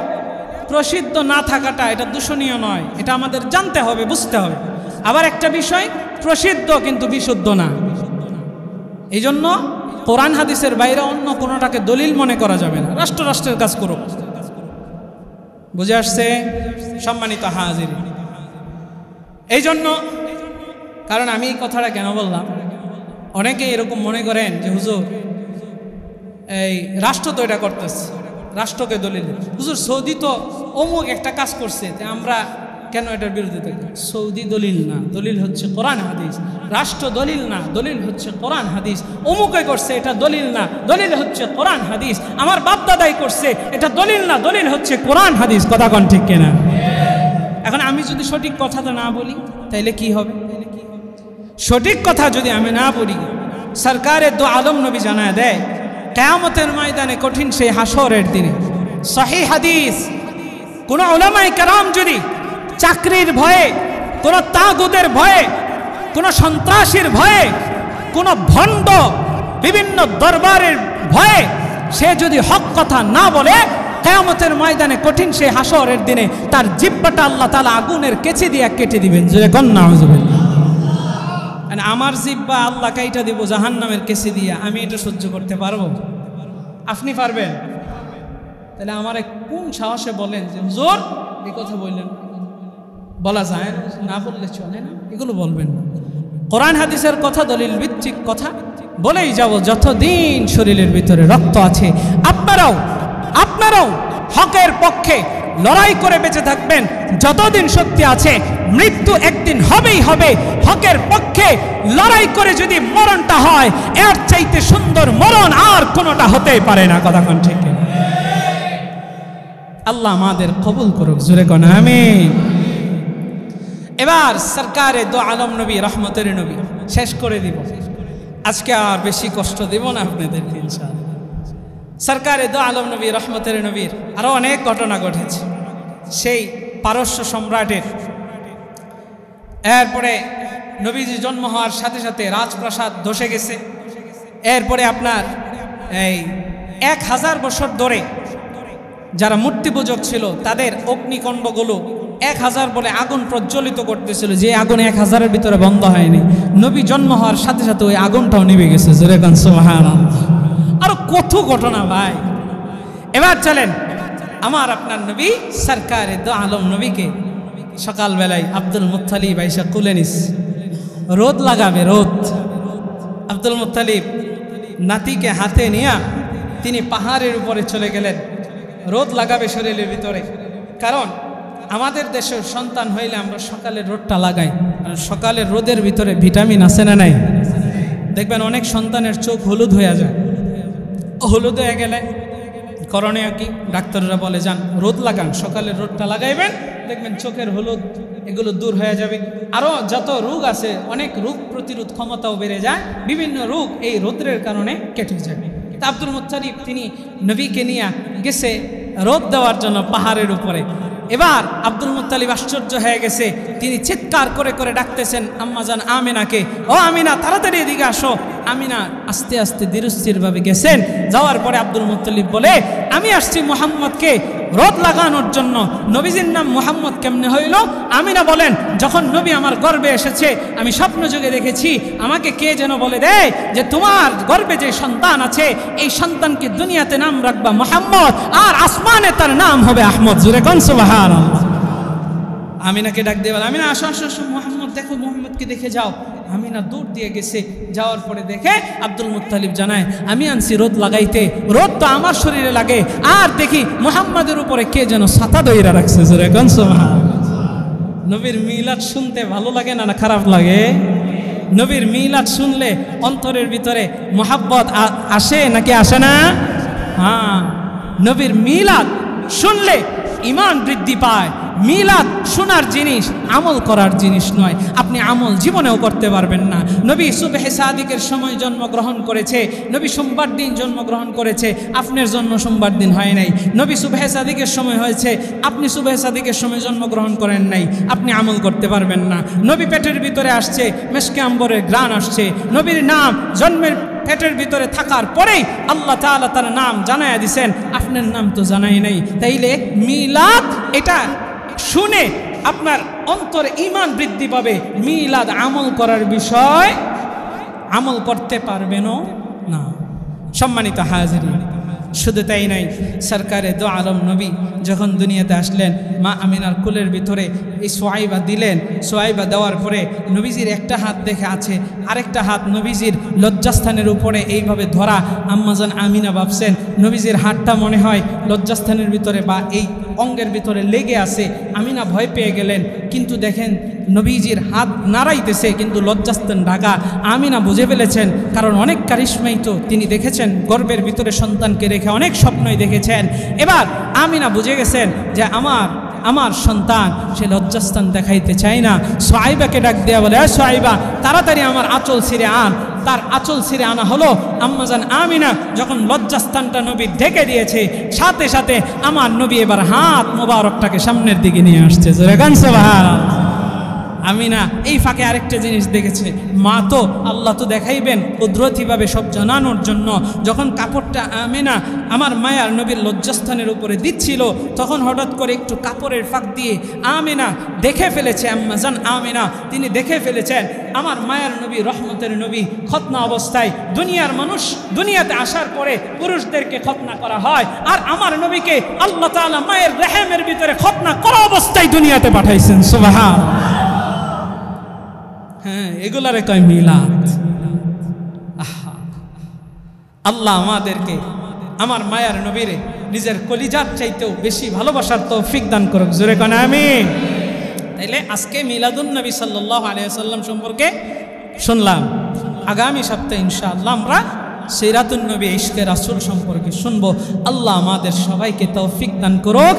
প্রসিদ্ধ না থাকাটা এটা দূষণীয় নয়, এটা আমাদের জানতে হবে, বুঝতে হবে। আবার একটা বিষয় প্রসিদ্ধ কিন্তু বিশুদ্ধ না, এই জন্য কোরআন হাদিসের বাইরে অন্য কোনোটাকে দলিল মনে করা যাবে না। রাষ্ট্র রাষ্ট্রের কাজ করুক। বুঝে আসছে? সম্মানিত হাজির, এই জন্য, কারণ আমি এই কথাটা কেন বললাম, অনেকে এরকম মনে করেন যে হুজুর এই রাষ্ট্র তো এটা করতেছে, রাষ্ট্রকে দলিল। হুজুর সৌদি তো অমুক একটা কাজ করছে, আমরা কেন এটার বিরোধিতা করি? সৌদি দলিল না, দলিল হচ্ছে কোরআন হাদিস। রাষ্ট্র দলিল না, দলিল হচ্ছে কোরআন হাদিস। অমুকে করছে, এটা দলিল না, দলিল হচ্ছে কোরআন হাদিস। আমার বাপ দাদাই করছে, এটা দলিল না, দলিল হচ্ছে কোরআন হাদিস। কথা কোন ঠিক কিনা? এখন আমি যদি সঠিক কথাটা না বলি তাইলে কি হবে? সঠিক কথা যদি আমি না বলি, সরকারের দো আলম নবী জানায় দেয় কিয়ামতের ময়দানে কঠিন সেই হাসরের দিনে সহিহ হাদিস, কোন উলামায়ে কেরাম যদি চাকরির ভয়ে, কোন তাগুদের ভয়ে, কোন সন্ত্রাসীর ভয়ে, কোন ভণ্ড বিভিন্ন দরবারের ভয়ে সে যদি হক কথা না বলে, কিয়ামতের ময়দানে কঠিন সেই হাসরের দিনে তার জিহ্বাটা আল্লাহ তাআলা আগুনের কেচি দিয়ে কেটে দিবেন। যে কোন নাউজুবিল্লাহ। আমার জিহ্বা আল্লাহ কাইটা দিব জাহান্নামের কেচি দিয়ে, আমি এটা সহ্য করতে পারবো? আপনি পারবেন? তাহলে আমারে কোন সাহসে বলেন যে হুজুর এই কথা বললেন? বলা যায় না, বললে চলে না, এগুলো বলবেন না। কোরআন হাদিসের কথা, দলিল ভিত্তিক কথা বলেই যাব যতদিন শরীরের ভিতরে রক্ত আছে। আপনারাও হকের পক্ষে লড়াই করে বেঁচে থাকবেন যতদিন শক্তি আছে। মৃত্যু একদিন হবেই হবে। হকের পক্ষে লড়াই করে যদি মরণটা হয়, এর চাইতে সুন্দর মরণ আর কোনোটা হতেই পারে না। কথা কোন ঠিক? আল্লাহ আমাদের কবুল করুক, জোরে কোন আমিন। এবার সরকারে দো আলম নবী, রহমতের নবী শেষ করে দিব। আজকে আর বেশি কষ্ট দেব না আপনাদেরকে ইনশাআল্লাহ। সরকারে দো আলম নবী, রহমতের নবীর আরো অনেক ঘটনা ঘটেছে। সেই পারস্য সম্রাটের, এরপরে নবীজি জন্ম হওয়ার সাথে সাথে রাজপ্রাসাদ ধসে গেছে। এরপরে আপনার এই 1000 বছর ধরে যারা মূর্তি পূজক ছিল তাদের অগ্নিকুণ্ডগুলো 1000 বলে আগুন প্রজ্বলিত করতেছিল, যে আগুন 1000-এর ভিতরে বন্ধ হয়নি। নবী জন্ম হওয়ার সাথে সাথে ওই আগুনটাও নিভে গেছে। জোরে গান সুবহানাল্লাহ। আরো কত ঘটনা ভাই। এবার চলেন আমার আপনার নবী সরকারে দো আলম নবীকে সকালবেলায় আব্দুল মুত্তালিব আইসা কুলে নিস, রোদ লাগাবে, রোদ। আব্দুল মুত্তালিব নাতিকে হাতে নিয়ে তিনি পাহাড়ের উপরে চলে গেলেন। রোদ লাগাবে শরীরের ভিতরে, কারণ আমাদের দেশের সন্তান হইলে আমরা সকালের রোদটা লাগাই। আর সকালের রোদের ভিতরে ভিটামিন আছে না নাই? দেখবেন অনেক সন্তানের চোখ হলুদ হয়ে যায়। হলুদ হয়ে গেলে করণীয় কি? ডাক্তাররা বলে যান রোদ লাগান, সকালের রোদটা লাগাইবেন, দেখবেন চোখের হলুদ এগুলো দূর হয়ে যাবে। আরও যত রোগ আছে, অনেক রোগ প্রতিরোধ ক্ষমতাও বেড়ে যায়, বিভিন্ন রোগ এই রোদ্রের কারণে কেটে যাবে। তা আব্দুল মুত্তালিব তিনি নবীকে নিয়ে গেছে রোদ দেওয়ার জন্য পাহাড়ের উপরে। এবার আব্দুল মুত্তালিব আশ্চর্য হয়ে গেছে, তিনি চিৎকার করে করে ডাকতেছেন আম্মাজান আমিনাকে, ও আমিনা তাড়াতাড়ি এদিকে আসো। আমিনা আস্তে আস্তে ধীরস্থিরভাবে গেছেন। যাওয়ার পরে আব্দুল মুত্তালিব বলে, আমি আসছি মুহাম্মদকে রোদ লাগানোর জন্য। নবীজির নাম মুহাম্মদ কেমনে হইল? আমিনা বলেন, যখন নবী আমার গর্ভে এসেছে আমি স্বপ্ন যুগে দেখেছি, আমাকে কে যেন বলে দেয় যে তোমার গর্ভে যে সন্তান আছে এই সন্তানকে দুনিয়াতে নাম রাখবা মুহাম্মদ, আর আসমানে তার নাম হবে আহমদ। জোরে কোন সুবহানাল্লাহ। আমিনাকে ডাক দিয়ে বলে, আমিনা আসো আসো আসো, মুহাম্মদ দেখো, মুহাম্মদকে দেখে যাও। আমিনা দূর দিয়ে গেছে, যাওয়ার পরে দেখে আব্দুল মুত্তালিব জানায়, আমি আনছি রোদ লাগাইতে, রোদ তো আমার শরীরে লাগে, আর দেখি মুহাম্মাদের উপরে কে যেন ছাতা দইরা রাখছে। জোরে কোন সুবহানাল্লাহ। নবীর মিলাদ শুনতে ভালো লাগে না খারাপ লাগে? নবীর মিলাদ শুনলে অন্তরের ভিতরে মোহাব্বত আসে নাকি আসে না? হ্যাঁ, নবীর মিলাদ শুনলে ঈমান বৃদ্ধি পায়। মিলাদ শোনার জিনিস, আমল করার জিনিস নয়। আপনি আমল জীবনেও করতে পারবেন না। নবী সুবহে সাদিকের সময় জন্মগ্রহণ করেছে, নবী সোমবার দিন জন্মগ্রহণ করেছে, আপনার জন্ম সোমবার দিন হয় নাই। নবী সুবহে সাদিকের সময় হয়েছে, আপনি সুবহে সাদিকের সময় জন্মগ্রহণ করেন নাই, আপনি আমল করতে পারবেন না। নবী পেটের ভিতরে আসছে, মেশকে আম্বরের ঘ্রাণ আসছে। নবীর নাম জন্মের পেটের ভিতরে থাকার পরেই আল্লাহ তাআলা তার নাম জানাইয়া দিছেন, আপনার নাম তো জানাই নাই। তাইলে মিলাদ এটা শুনে আপনার অন্তরে ঈমান বৃদ্ধি পাবে। মিলাদ আমল করার বিষয়, আমল করতে পারবেনও না। সম্মানিত হাজিরিন, শুধু তাই নাই, সরকারে দো আলম নবী যখন দুনিয়াতে আসলেন, মা আমিনার কুলের ভিতরে এই সোয়াইবা দিলেন। সোয়াইবা দেওয়ার পরে নবীজির একটা হাত দেখে আছে, আরেকটা হাত নবীজির লজ্জাস্থানের উপরে এইভাবে ধরা। আম্মাজান আমিনা ভাবছেন নবীজির হাতটা মনে হয় লজ্জাস্থানের ভিতরে বা এই অঙ্গের ভিতরে লেগে আছে। আমিনা ভয় পেয়ে গেলেন, কিন্তু দেখেন নবীজির হাত নাড়াইতেছে কিন্তু লজ্জাস্থান ঢাকা। আমিনা বুঝে ফেলেছেন, কারণ অনেক কারিশমাই তো তিনি দেখেছেন, গর্ভের ভিতরে সন্তানকে রেখে অনেক স্বপ্নই দেখেছেন। এবার আমিনা বুঝে গেছেন যে আমার সন্তান সে লজ্জাস্থান দেখাইতে চায় না। সোয়াইবাকে ডাক দেয়া বলে, সোয়াইবা তাড়াতাড়ি আমার আঁচল ছিঁড়ে আন। তার আঁচল ছিঁড়ে আনা হলো। আম্মাজান আমিনা যখন লজ্জাস্থানটা নবী ঢেকে দিয়েছে, সাথে সাথে আমার নবী এবার হাত মোবারকটাকে সামনের দিকে নিয়ে আসছে। জোরে গান সুবহানাল্লাহ। আমিনা এই ফাঁকে আরেকটা জিনিস দেখেছে, মা তো আল্লাহ তো দেখাইবেন কুদরতিভাবে সব জানানোর জন্য। যখন কাপড়টা আমিনা আমার মায়ার নবীর লজ্জাস্থানের উপরে দিচ্ছিল, তখন হঠাৎ করে একটু কাপড়ের ফাঁক দিয়ে আমিনা দেখে ফেলেছে, আম্মাজান আমিনা তিনি দেখে ফেলেছেন আমার মায়ার নবী, রহমতের নবী খতনা অবস্থায়। দুনিয়ার মানুষ দুনিয়াতে আসার পরে পুরুষদেরকে খতনা করা হয়, আর আমার নবীকে আল্লাহ তাআলা মায়ের রেহেমের ভিতরে খতনা করা অবস্থায় দুনিয়াতে পাঠাইছেন। সুবহানাল্লাহ। হ্যাঁ, এগুলারে কয় মিলাদ। আল্লাহ আমাদেরকে আমার মায়ার নবীরে নিজের কলিজার চাইতেও বেশি ভালোবাসার তৌফিক দান করুক। জোরে কোন আমিন। তাইলে আজকে মিলাদুন নবী সাল্লাল্লাহু আলাইহি ওয়াসাল্লাম সম্পর্কে শুনলাম। আগামী সপ্তাহে ইনশাআল্লাহ আমরা সিরাতুন নবী ইশকে রাসূল সম্পর্কে শুনবো। আল্লাহ আমাদের সবাইকে তৌফিক দান করুক।